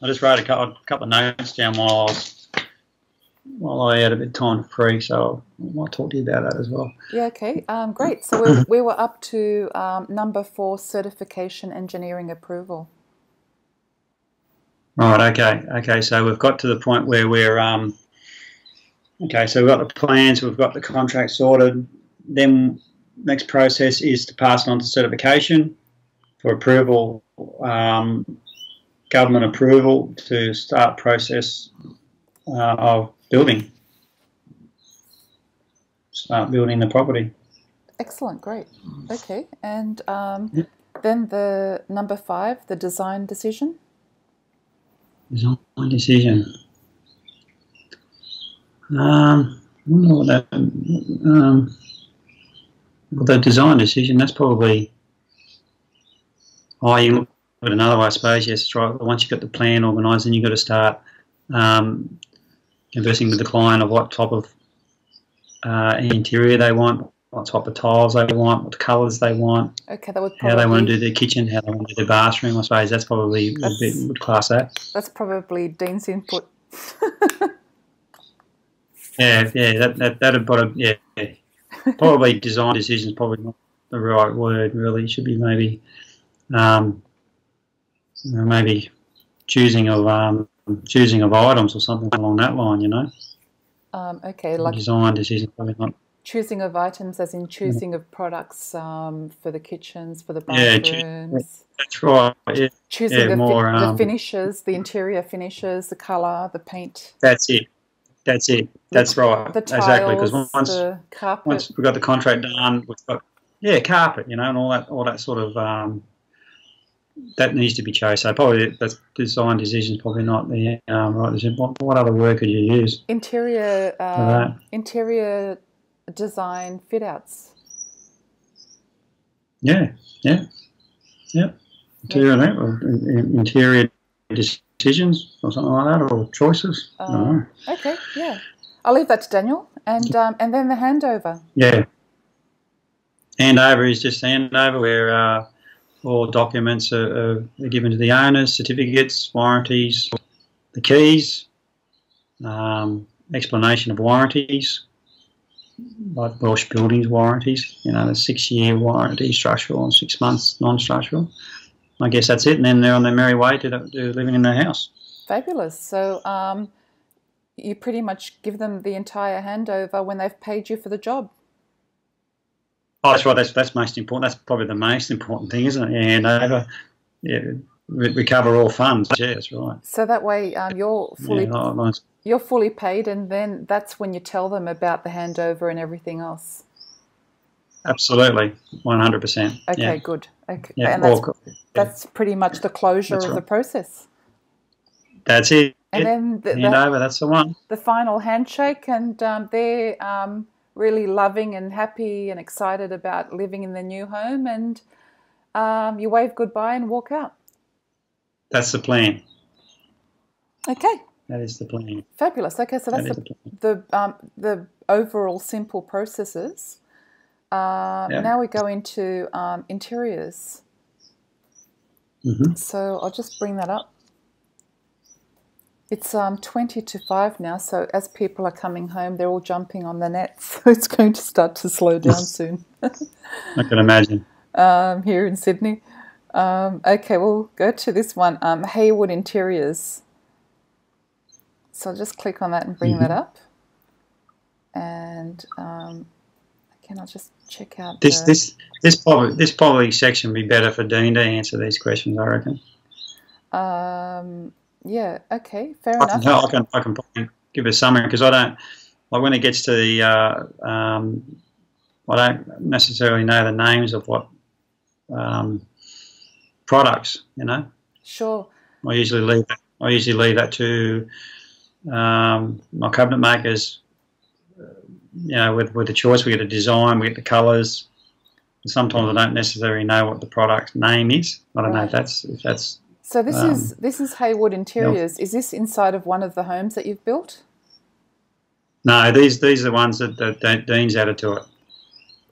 I just wrote a couple of notes down while I had a bit of time free, so I might talk to you about that as well. Yeah, okay, great. So we were up to number 4, certification engineering approval. Right, okay. So we've got to the point where we're okay. So we've got the plans, we've got the contract sorted. Then next process is to pass it on to certification for approval, government approval to start process of building, start building the property. Excellent, great. Okay, and then the number 5, the design decision. Design decision. I wonder what that. Well, the design decision. That's probably. Oh, you look at it another way, I suppose. Yes, right. Once you've got the plan organised, then you've got to start conversing with the client of what type of interior they want, what type of tiles they want, what colours they want. Okay, that would probably, how they want to do their kitchen, how they want to do their bathroom. I suppose that's probably a bit would class that. That's probably Dean's input. Yeah, that'd probably probably design decision is probably not the right word. Really, it should be maybe maybe choosing of items or something along that line. You know. Okay, like design decision probably not. Choosing of items, as in choosing of products for the kitchens, for the bathrooms. That's right. Yeah. Choosing the finishes, the interior finishes, the colour, the paint. That's it. That's right. The tiles, exactly. Because the carpet. Once we've got the contract done, we've got carpet, and all that sort of that needs to be chosen. So probably the design decision is probably not the right decision. What other word could you use? Interior design fit outs. Yeah. Interior decisions or something like that, or choices. Okay, yeah. I'll leave that to Daniel, and then the handover. Yeah. Handover is just handover where all documents are given to the owners, certificates, warranties, the keys, explanation of warranties, like Welsh Buildings warranties, the 6-year warranty, structural, and 6 months non-structural. I guess that's it, and then they're on their merry way to living in their house. Fabulous. So you pretty much give them the entire handover when they've paid you for the job. Oh, that's right. That's most important. That's probably the most important thing, isn't it? Handover. Yeah, recover all funds. Yeah, that's right. So that way you're fully paid, and then that's when you tell them about the handover and everything else. Absolutely, 100%. Okay, good. Okay, yeah, and that's pretty much the closure of the process. That's it. And then handover. That's the one. The final handshake, and they're really loving and happy and excited about living in their new home, and you wave goodbye and walk out. That's the plan. Okay. That is the plan. Fabulous. Okay, so that's the overall simple processes. Now we go into interiors. So I'll just bring that up. It's 20 to 5 now, so as people are coming home, they're all jumping on the nets. So it's going to start to slow down soon. I can imagine. Here in Sydney. Okay, we'll go to this one, Haywood Interiors. So I'll just click on that and bring that up. And again, I'll just check out this probably section would be better for Dean to answer these questions, I reckon. Yeah, okay, fair enough. I can probably give a summary, because I don't, like, when it gets to the, I don't necessarily know the names of what products, Sure. I usually leave that to my cabinet makers. With the choice, we get a design, we get the colours. Sometimes I don't necessarily know what the product name is. I don't know if that's. So this is Haywood Interiors. Is this inside of one of the homes that you've built? No, these are the ones that Dean's added to it.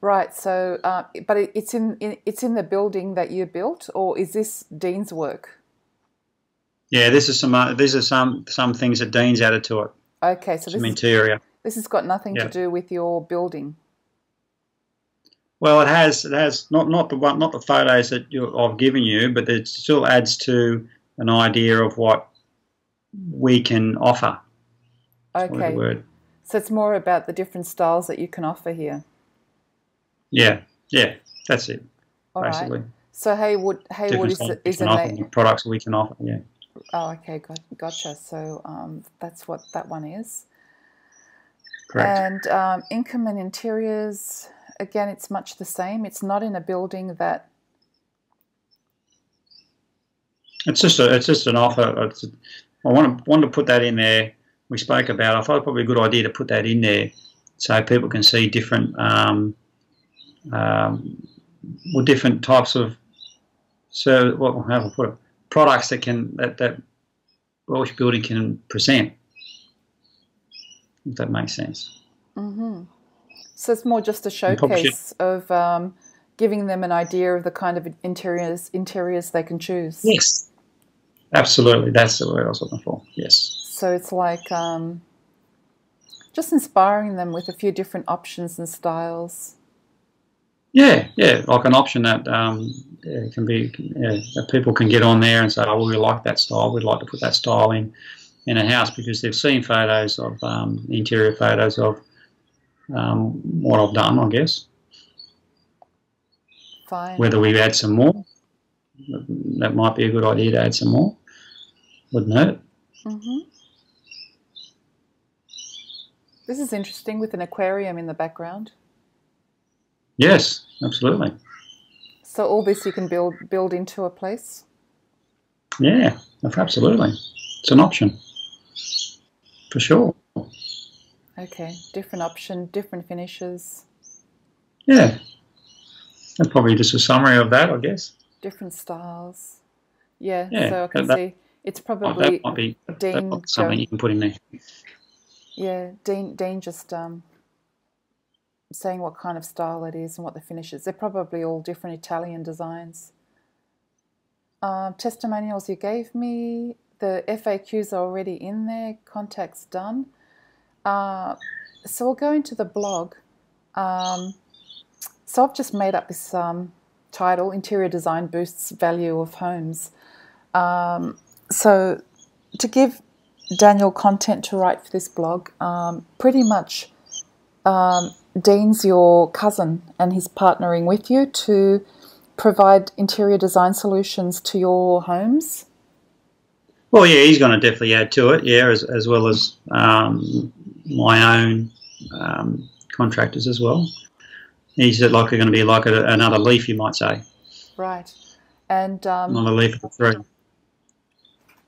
Right. So, but it's in the building that you built, or is this Dean's work? Yeah, this is some. These are some things that Dean's added to it. Okay, so Some interior. This has got nothing to do with your building. Well, it has not the photos that I've given you, but it still adds to an idea of what we can offer. Okay. So it's more about the different styles that you can offer here. Yeah, that's it. All basically. Right. So Haywood is a name. Products we can offer. Yeah. Oh, okay, gotcha. So that's what that one is. Correct. And Inkerman Interiors, again, it's much the same. It's not in a building that. It's just an offer. I want to put that in there. We spoke about. I thought it probably a good idea to put that in there, so people can see different, different types of. So, how do I put it? Products that Welsh Building can present. If that makes sense. Mm-hmm. So it's more just a showcase of giving them an idea of the kind of interiors they can choose. Yes, absolutely. That's the word I was looking for. Yes. So it's like just inspiring them with a few different options and styles. Yeah, like an option that can be that people can get on there and say, oh, well, we like that style. We'd like to put that style in a house because they've seen photos of interior photos of what I've done, I guess. Fine. Whether we add some more, that might be a good idea to add some more. Wouldn't hurt. Mm-hmm. This is interesting with an aquarium in the background. Yes, absolutely. So all this you can build into a place? Yeah, absolutely. It's an option. For sure. Okay, different option, different finishes. Yeah. That's probably just a summary of that, I guess. Different styles. Yeah, so I can see it's probably that might be Dean something you can put in there. Yeah, Dean just saying what kind of style it is and what the finish is. They're probably all different Italian designs. Testimonials you gave me. The FAQs are already in there. Contacts done. So we'll go into the blog. So I've just made up this title, Interior Design Boosts Value of Homes. So to give Daniel content to write for this blog, pretty much Dean's your cousin and he's partnering with you to provide interior design solutions to your homes. Well, yeah, he's going to definitely add to it, yeah, as well as my own contractors as well. He's like going to be like another leaf, you might say. Right. And another leaf of the tree.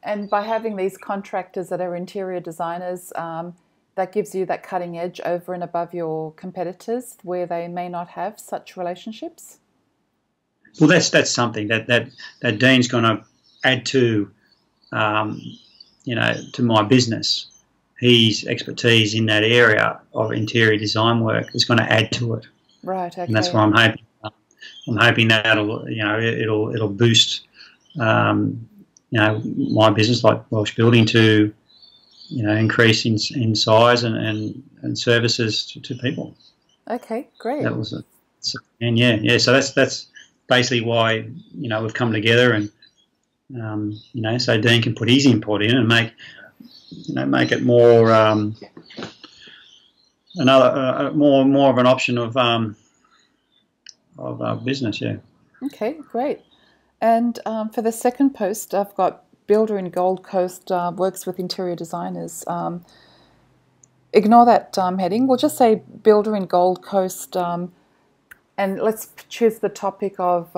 And by having these contractors that are interior designers, that gives you that cutting edge over and above your competitors where they may not have such relationships? Well, that's something that Dean's going to add to, to my business. His expertise in that area of interior design work is going to add to it. Right. Okay. And that's why I'm hoping. I'm hoping that it'll boost, my business like Welsh Building to, increase in size and services to people. Okay, great. That was so that's basically why we've come together and so Dean can put his input in and make it more more of an option of business. Yeah. Okay, great. And for the second post, I've got Builder in Gold Coast works with interior designers. Ignore that heading. We'll just say Builder in Gold Coast, and let's choose the topic of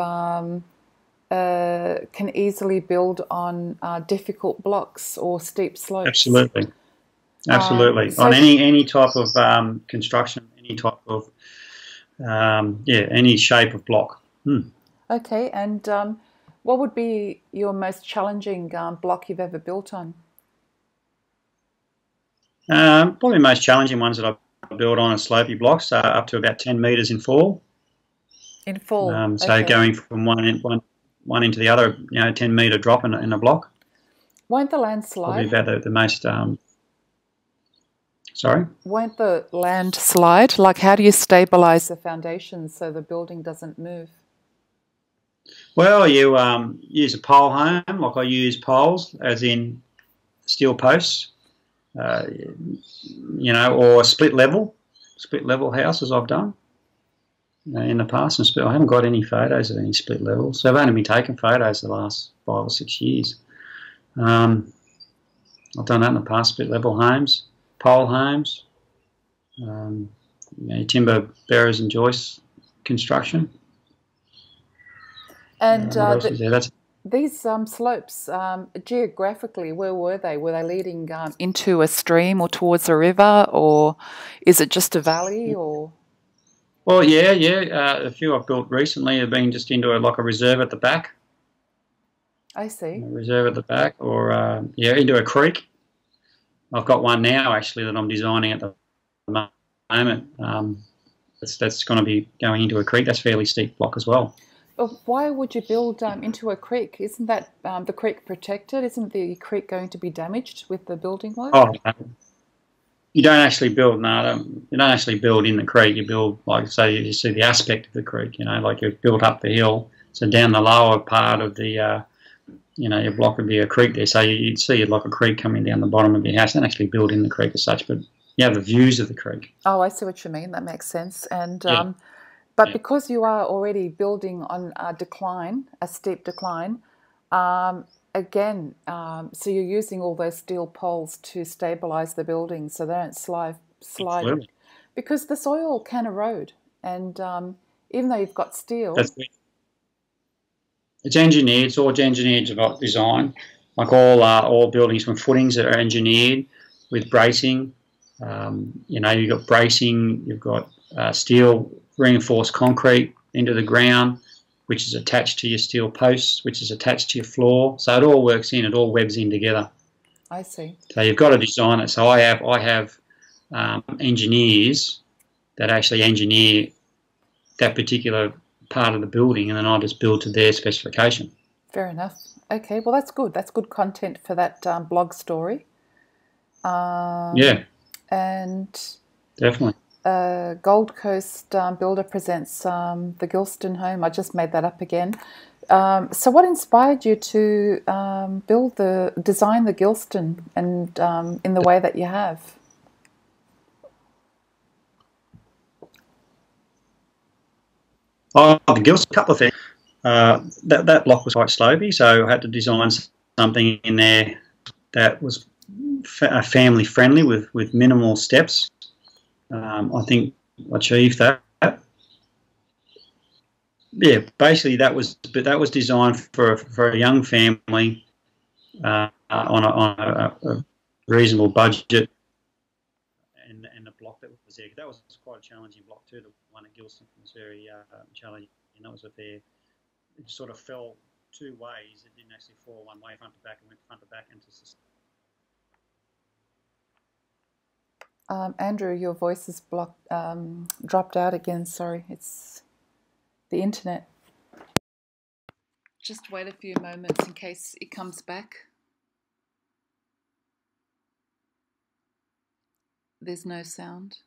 can easily build on difficult blocks or steep slopes. Absolutely. So on any type of construction, any type of any shape of block. Okay, and what would be your most challenging block you've ever built on? Probably the most challenging ones that I've built on are slopey blocks, up to about 10 metres in fall. In fall. So okay. going from one into the other, 10 metre drop in a block. Won't the Probably landslide? about the most. Sorry. Won't the land slide? Like, how do you stabilize the foundations so the building doesn't move? Well, you use a pole home, like I use poles, as in steel posts, or split level houses I've done in the past. And I haven't got any photos of any split levels. So I've only been taking photos the last 5 or 6 years. I've done that in the past, split level homes, pole homes, timber bearers and joists construction. And what else is there? these slopes, geographically, where were they? Were they leading into a stream or towards a river, or is it just a valley? Or Well, yeah. A few I've built recently have been just into a reserve at the back. I see. A reserve at the back, or into a creek. I've got one now actually that I'm designing at the moment. That's going to be going into a creek. That's a fairly steep block as well. Well, why would you build into a creek? Isn't that the creek protected? Isn't the creek going to be damaged with the building work? Oh, you don't actually build. No, you don't actually build in the creek. You build, like, say, you see the aspect of the creek. Like you've built up the hill. So down the lower part of the, your block would be a creek there. So you'd see it like a creek coming down the bottom of your house. Don't actually build in the creek as such, but you have the views of the creek. Oh, I see what you mean. That makes sense. And but because you are already building on a decline, a steep decline, again, so you're using all those steel poles to stabilise the building so they don't slide. Absolutely. Because the soil can erode, and even though you've got steel, it's engineered. It's all engineered design. Like all buildings from footings that are engineered with bracing. You've got bracing. You've got steel reinforced concrete into the ground, which is attached to your steel posts, which is attached to your floor. So it all works in. It all webs in together. I see. So you've got to design it. So I have engineers that actually engineer that particular part of the building, and then I just build to their specification. Fair enough. Okay, well, that's good. That's good content for that blog story. Yeah. And definitely. Gold Coast Builder presents the Gilston home. I just made that up again. So what inspired you to design the Gilston and in the way that you have? Oh, the Gilston, a couple of things. That block was quite slopey, so I had to design something in there that was family friendly with minimal steps. I think I achieved that. Yeah, basically that was designed for a young family on a reasonable budget, and the block that was there. That was quite a challenging block too. The one at Gilston was very challenging. That was it sort of fell two ways. It didn't actually fall one way front to back. It went front to back into. Andrew, your voice is dropped out again. Sorry, it's the internet. Just wait a few moments in case it comes back. There's no sound.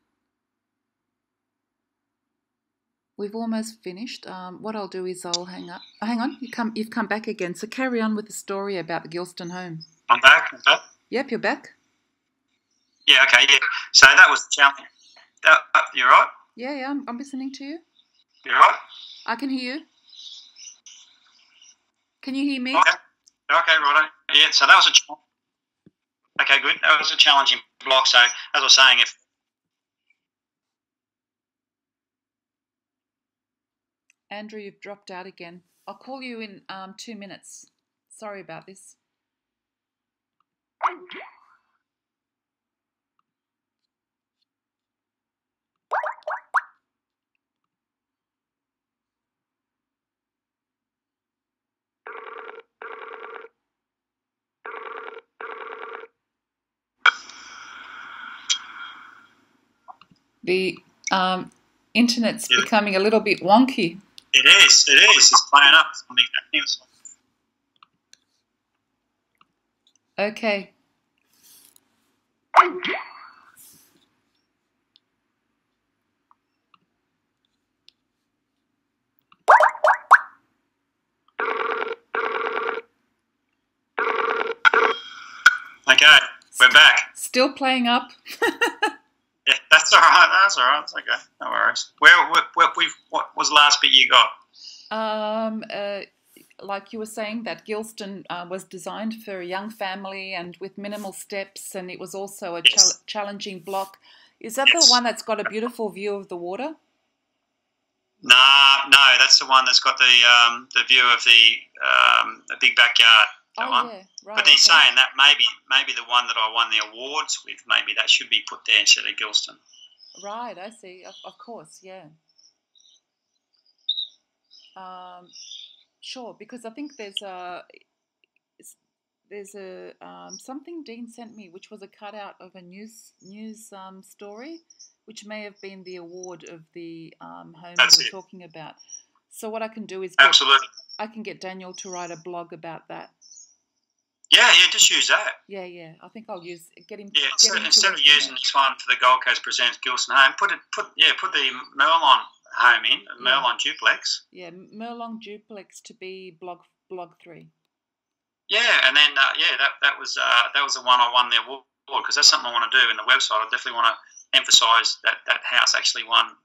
We've almost finished. What I'll do is I'll hang up. Oh, hang on, you've come back again. So carry on with the story about the Gilston home. I'm back. Yep, you're back. Yeah, okay, yeah. So that was the challenge. You right? Yeah, I'm listening to you. You right? I can hear you. Can you hear me? Okay, right. Yeah, so that was okay, good. That was a challenging block. So as I was saying, Andrew, you've dropped out again. I'll call you in 2 minutes. Sorry about this. The internet's becoming a little bit wonky. It is. It's playing up. Okay. Okay, we're back. Still playing up. Yeah, that's all right. That's all right. That's okay. No worries. What was the last bit you got? Like you were saying, that Gilston was designed for a young family and with minimal steps, and it was also a Yes. challenging block. Is that Yes. the one that's got a beautiful view of the water? No, that's the one that's got the view of the big backyard. That one. Yeah, right. But he's saying that maybe the one that I won the awards with, maybe that should be put there instead of Gilston. Right, I see. Of course, yeah. Sure, because I think there's a something Dean sent me, which was a cutout of a news story, which may have been the award of the home we were talking about. So what I can do is absolutely, I can get Daniel to write a blog about that. Yeah, just use that. Yeah. I think I'll get him. Yeah, instead of using this one for the Gold Coast Presents Gilston Home, put the Merlon home in, Merlon duplex. Yeah, Merlon duplex to be blog 3. Yeah, and then that was the one I won the award, because that's something I want to do in the website. I definitely want to emphasise that house actually won,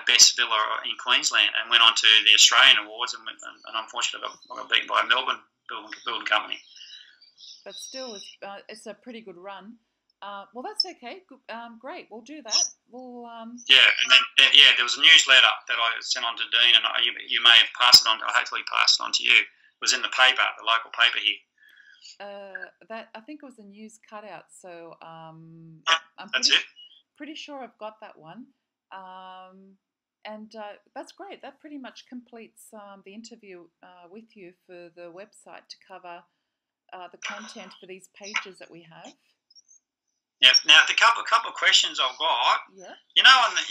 best villa in Queensland, and went on to the Australian Awards, and unfortunately I got beaten by a Melbourne building company. But still, it's a pretty good run. Well, that's okay. Great, we'll do that. We'll. Yeah, and then there was a newsletter that I sent on to Dean, and you may have passed it on. I hopefully passed it on to you. It was in the paper, the local paper here. That I think it was a news cutout. So I'm pretty sure I've got that one. And that's great. That pretty much completes the interview with you for the website to cover the content for these pages that we have. Yeah. Now the couple of questions I've got. Yeah. On the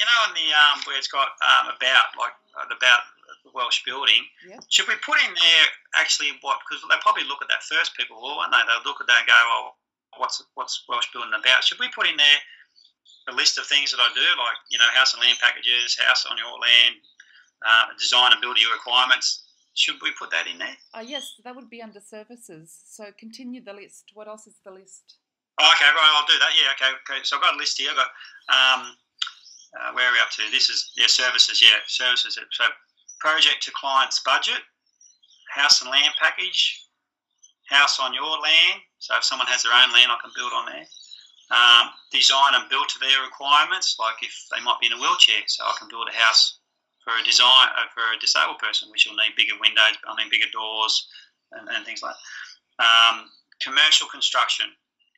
where it's got about the Welsh building. Yeah. Should we put in there actually because they probably look at that first, people will, won't they? They'll look at that and go, oh, what's Welsh building about? Should we put in there a list of things that I do, like house and land packages, house on your land, design and build your requirements? Should we put that in there? Yes, that would be under services. So continue the list. What else is the list? Okay, right, I'll do that. Yeah, okay. So I've got a list here. I've got, where are we up to? This is, services. Yeah, services. So project to client's budget, house and land package, house on your land. So if someone has their own land, I can build on there. Design and build to their requirements, like if they might be in a wheelchair, so I can build a house for a disabled person, which will need bigger windows, bigger doors and things like that. Commercial construction.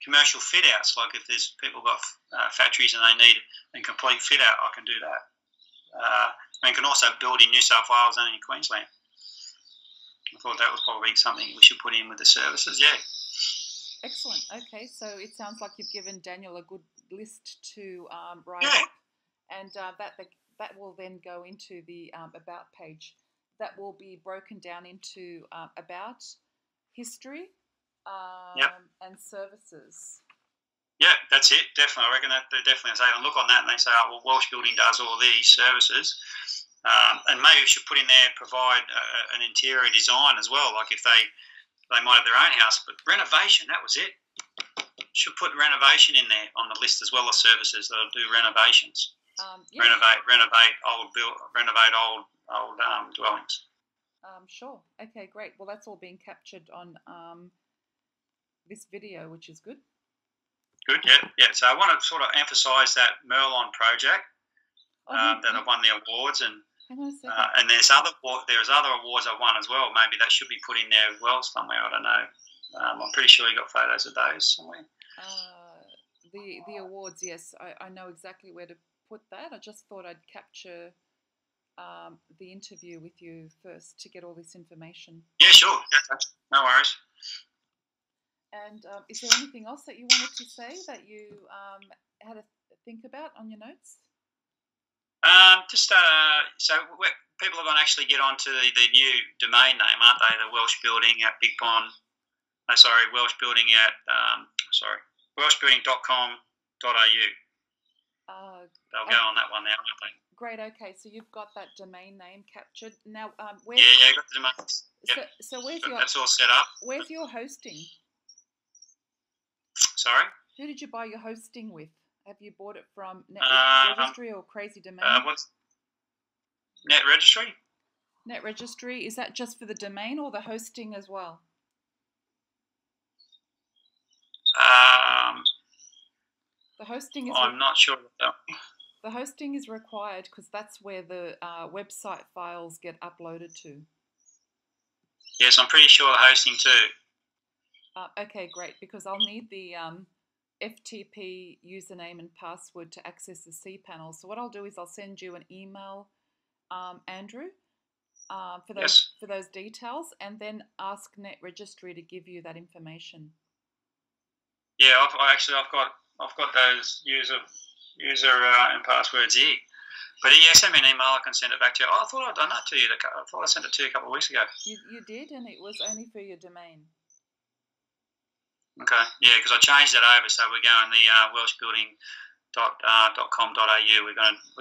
Commercial fit outs, like if there's people got factories and they need a complete fit out, I can do that. And can also build in New South Wales and in Queensland. I thought that was probably something we should put in with the services. Yeah. Excellent. Okay, so it sounds like you've given Daniel a good list to write up, and that will then go into the about page. That will be broken down into about, history, and services. Yeah, that's it. Definitely, I reckon that they definitely say, look on that and they say, oh, well, Welsh Building does all these services, and maybe we should put in there provide an interior design as well. Like if they might have their own house, but renovation, that was it. Should put renovation in there on the list as well as services that'll do renovations. Renovate old dwellings. Sure. Okay, great. Well, that's all being captured on this video, which is good. Good, yeah. So I want to sort of emphasise that Merlon project that I won the awards, and there's other awards I won as well. Maybe that should be put in there as well somewhere. I don't know. I'm pretty sure you got photos of those somewhere. The awards, yes. I know exactly where to put that. I just thought I'd capture the interview with you first to get all this information. Yeah, sure. No worries. And is there anything else that you wanted to say that you had to think about on your notes? So people are going to actually get onto the new domain name, aren't they? The Welsh Building at Big Pond No, sorry, Welsh Building at welshbuilding.com.au. They'll go on that one now, won't they? Great. Okay, so you've got that domain name captured now. Where's, yeah, got the domain. Yep. So where's that's all set up. Where's your hosting? Sorry. Who did you buy your hosting with? Have you bought it from Net Registry or Crazy Domain? What's Net Registry? Net Registry, is that just for the domain or the hosting as well? The hosting is. I'm not sure. The hosting is required because that's where the website files get uploaded to. Yes, I'm pretty sure the hosting too. Okay, great, because I'll need the FTP username and password to access the cPanel. So what I'll do is I'll send you an email, Andrew, for those details, and then ask Net Registry to give you that information. Yeah, I've got those user and passwords here. But yeah, send me an email. I can send it back to you. Oh, I thought I'd done that to you. I thought I sent it to you a couple of weeks ago. You did, and it was only for your domain. Okay, yeah, because I changed that over, so we're going the welshbuilding.com.au. We're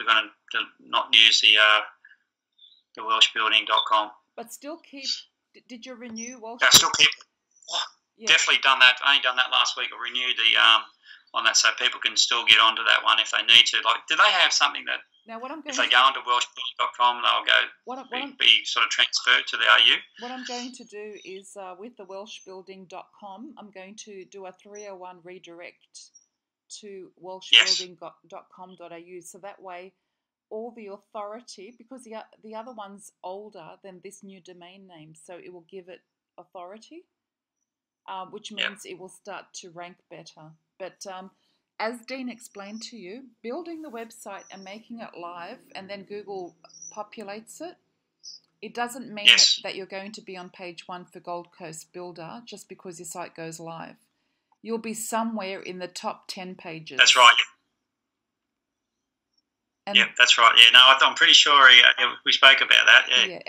going to not use the welshbuilding.com. But still keep. Did you renew Welsh? Yeah, still keep. Yeah. Definitely done that. Only done that last week. I renewed the on that, so people can still get onto that one if they need to. Like, do they have something that? Now, what I'm going if they go onto welshbuilding.com, they'll go be sort of transferred to the AU. What I'm going to do is with the welshbuilding.com, I'm going to do a 301 redirect to welshbuilding.com.au. So that way, all the authority, because the other one's older than this new domain name, so it will give it authority, which means it will start to rank better. But as Dean explained to you, building the website and making it live and then Google populates it, it doesn't mean that you're going to be on page 1 for Gold Coast Builder just because your site goes live. You'll be somewhere in the top 10 pages. That's right. Yeah, that's right. Yeah, no, I'm pretty sure we spoke about that. Yeah.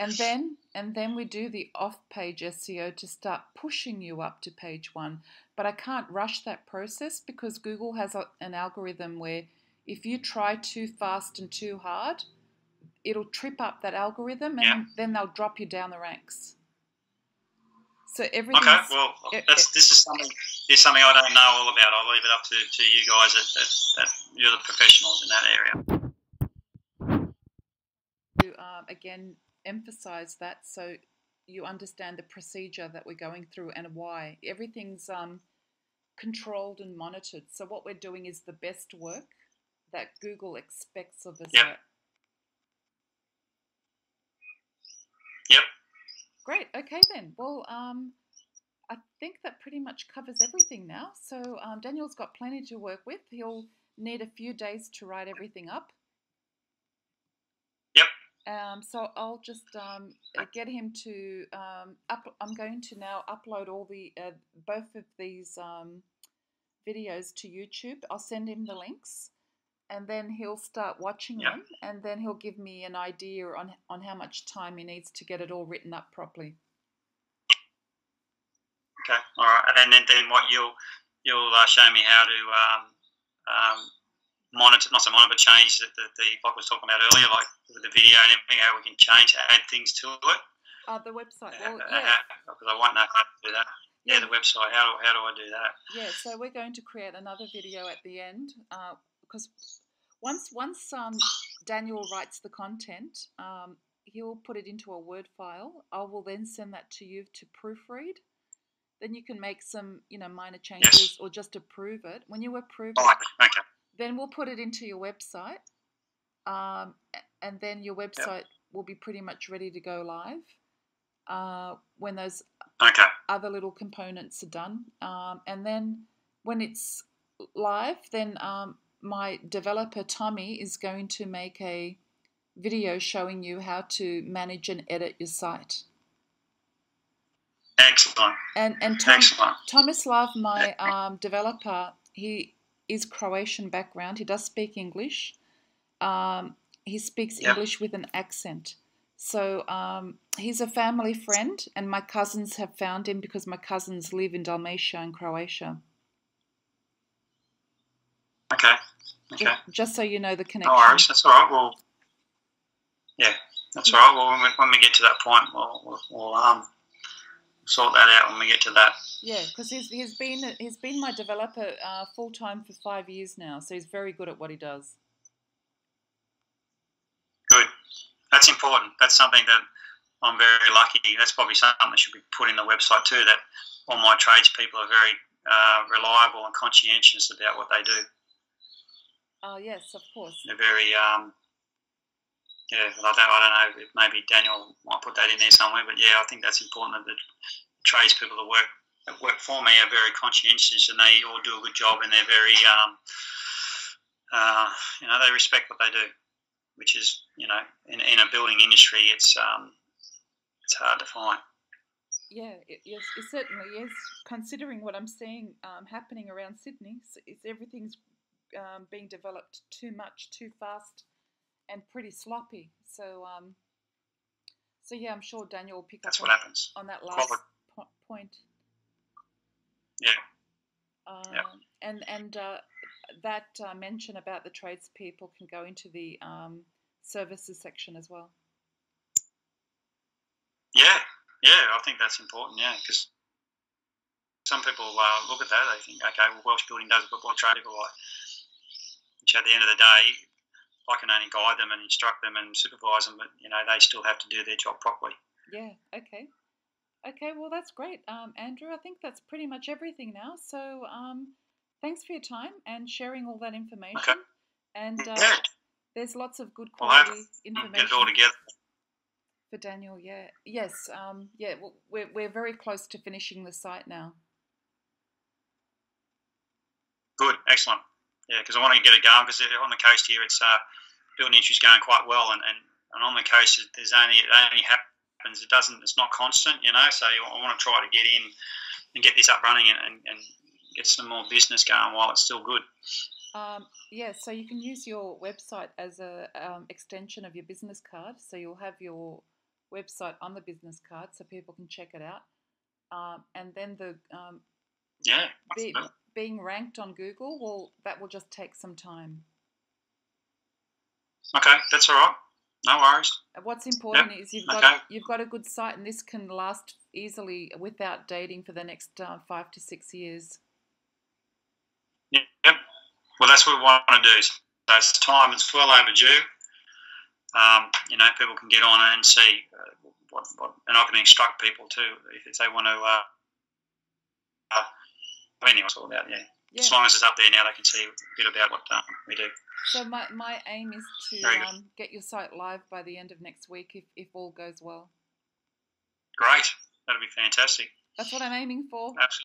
And then we do the off-page SEO to start pushing you up to page 1. But I can't rush that process because Google has an algorithm where if you try too fast and too hard, it'll trip up that algorithm and then they'll drop you down the ranks. So everything. Okay, well, this is something I don't know all about. I'll leave it up to you guys. That you're the professionals in that area. Again, emphasize that so you understand the procedure that we're going through and why. Everything's controlled and monitored. So what we're doing is the best work that Google expects of us. Yep. Great. Okay then. Well, I think that pretty much covers everything now. So Daniel's got plenty to work with. He'll need a few days to write everything up. So I'll just get him to I'm going to now upload all the both of these videos to YouTube. I'll send him the links, and then he'll start watching them, and then he'll give me an idea on how much time he needs to get it all written up properly. Okay, all right, and then what you'll show me how to monitor, not so monitor, but change the like I was talking about earlier, like with the video and everything, how we can change, add things to it. The website. Because I won't know how to do that. Yeah, the website. How do I do that? Yeah, so we're going to create another video at the end because once Daniel writes the content, he'll put it into a Word file. I will then send that to you to proofread. Then you can make some minor changes or just approve it. When you approve it, then we'll put it into your website, and then your website will be pretty much ready to go live when those other little components are done. And then when it's live, then my developer, Tommy, is going to make a video showing you how to manage and edit your site. Excellent. And Tomislav, my developer, he is Croatian background. He does speak English. He speaks English with an accent. So he's a family friend, and my cousins have found him because my cousins live in Dalmatia in Croatia. Okay. Okay. Just so you know the connection. No worries. That's all right. Well, yeah, that's all right. Well, when we get to that point, we'll sort that out when we get to that. Yeah, because he's been my developer full time for 5 years now, so he's very good at what he does. Good. That's important. That's something that I'm very lucky. That's probably something that should be put in the website too, that all my tradespeople are very reliable and conscientious about what they do. Oh, yes, of course. They're very, I don't know, maybe Daniel might put that in there somewhere, but yeah, I think that's important that the tradespeople that work for me are very conscientious and they all do a good job and they're very, they respect what they do, which is, in a building industry, it's hard to find. Yeah, it certainly is. Considering what I'm seeing happening around Sydney, everything's being developed too much, too fast, and pretty sloppy. So, yeah, I'm sure Daniel will pick That's up what happens. On that last point. Yeah. And that mention about the tradespeople can go into the services section as well. Yeah, I think that's important, because some people look at that, they think, okay, well, Welsh Building does it, but what trade people like? Which at the end of the day, I can only guide them and instruct them and supervise them, but, they still have to do their job properly. Yeah, okay. Okay, well, that's great. Andrew, I think that's pretty much everything now. So thanks for your time and sharing all that information. Okay. And there's lots of good quality information. Get it all together. For Daniel, yeah. Yes, well, we're very close to finishing the site now. Good, excellent. Yeah, because I want to get it going because on the coast here, it's building industry's going quite well, and on the coast, it only happens. It's not constant, So I want to try to get in and get this up running and get some more business going while it's still good. So you can use your website as a extension of your business card. So you'll have your website on the business card so people can check it out. And then the being ranked on Google, that will just take some time. Okay, that's all right. No worries. What's important is you've got a good site, and this can last easily without dating for the next 5 to 6 years. Yep. Well, that's what we want to do. So it's time. It's well overdue. People can get on it and see what, and I can instruct people too if they want to. Anyway, it's all about As long as it's up there now, they can see a bit about what we do. So my aim is to get your site live by the end of next week, if all goes well. Great, that'll be fantastic. That's what I'm aiming for. Absolutely.